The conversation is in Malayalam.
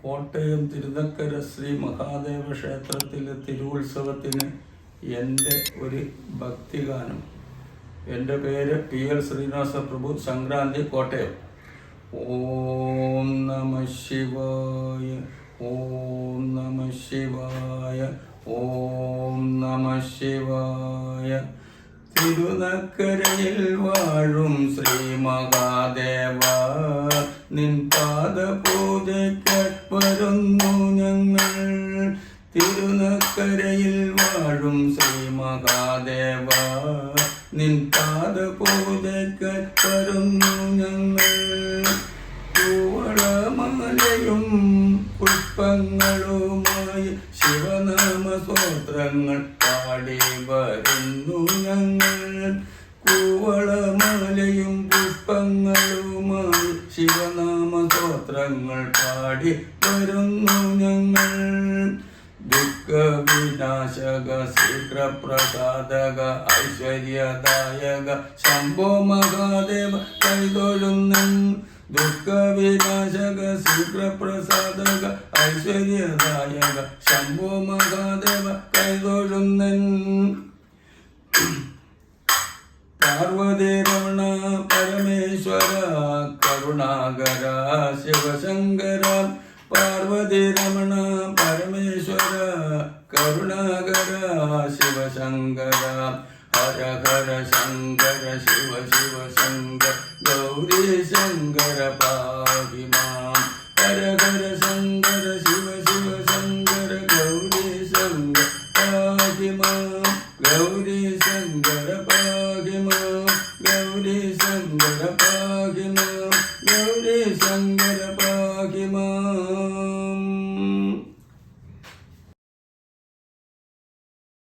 കോട്ടയം തിരുനക്കര ശ്രീ മഹാദേവ ക്ഷേത്രത്തിലെ തിരുവുത്സവത്തിന് എൻ്റെ ഒരു ഭക്തിഗാനം. എൻ്റെ പേര് PL ശ്രീനിവാസ പ്രഭു, സംക്രാന്തി, കോട്ടയം. ഓം നമഃ ശിവായ, ഓം നമഃ ശിവായ, ഓം നമഃ ശിവായ. തിരുനക്കരയിൽ വാഴും ശ്രീ മഹാദേവ, നിൻ പാദപൂജയ്ക്ക് വരുന്നു ഞങ്ങൾ. തിരുനക്കരയിൽ വാഴും ശ്രീ മഹാദേവ, നിൻ പാദപൂജയ്ക്ക് വരുന്നു ഞങ്ങൾ. പൂവളമാലയും പുഷ്പങ്ങളുമായി ശിവനാമ സ്തോത്രങ്ങൾ പാടി വരുന്നു ഞങ്ങൾ. കൂവളമാലയും പുഷ്പങ്ങളുമായി ശിവനാമ സ്തോത്രങ്ങൾ പാടി വരുന്നു ഞങ്ങൾ. ദുഃഖവിനാശക ശീഘ്രപ്രസാദക ഐശ്വര്യദായക ശംഭോ മഹാദേവ കൈതൊഴുന്നൻ. ദുഃഖവിനാശക ശീഘ്രപ്രസാദക ഐശ്വര്യദായക ശംഭോ മഹാദേവ കൈതൊഴുന്നൻ. പാർവതി രമണ പരമേശ്വര കരുണാകര ശിവശങ്കര. പാർവതി രമണ പരമേശ്വര കരുണാകര ശിവശങ്കര. ഹര ഹര ശങ്കര ശിവ ശിവ ശങ്കര ഗൗരി ശങ്കര പാഹി മാം. ഹര ഹര ശങ്കര ശിവ ശിവ ശങ്കര ഗൗരി ശങ്കര പാഹി മാം. ഗൗരി ശങ്കര പാഹി മാം. ഗൗരി ശങ്കര പാഹി മാം. ഗൗരി ശങ്കര പാഹി മാം.